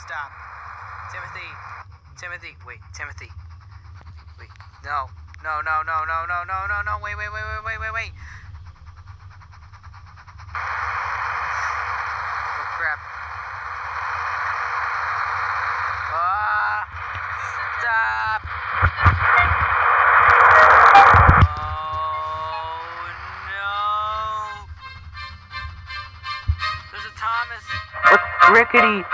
stop. Timothy. Timothy. Wait, Timothy. Wait. No. No, no, no, no, no, no, no, no. Wait. Oh, crap. Ah! Stop! Oh, no. There's a Thomas. What's rickety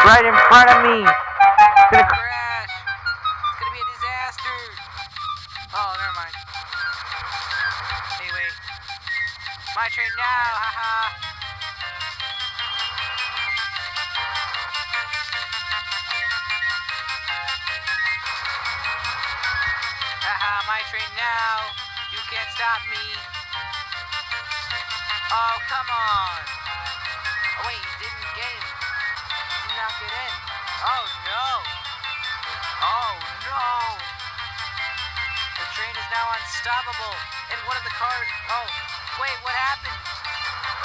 right in front of me? It's gonna crash. It's gonna be a disaster. Oh, never mind. Hey, wait. My train now, haha. Haha, my train now. You can't stop me. Oh, come on. Oh, wait, he didn't get in. He did not get in. Oh, no. Oh, no. The train is now unstoppable. And one of the cars... Oh, wait, what happened?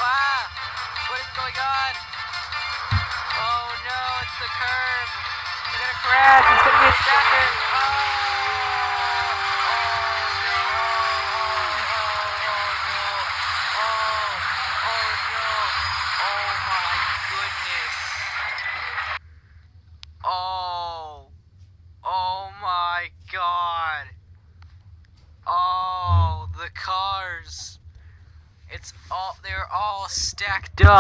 Ah, what is going on? Oh, no, it's the curve. It's gonna crash. It's gonna be a stacker. Oh my God. Oh, the cars. They're all stacked up.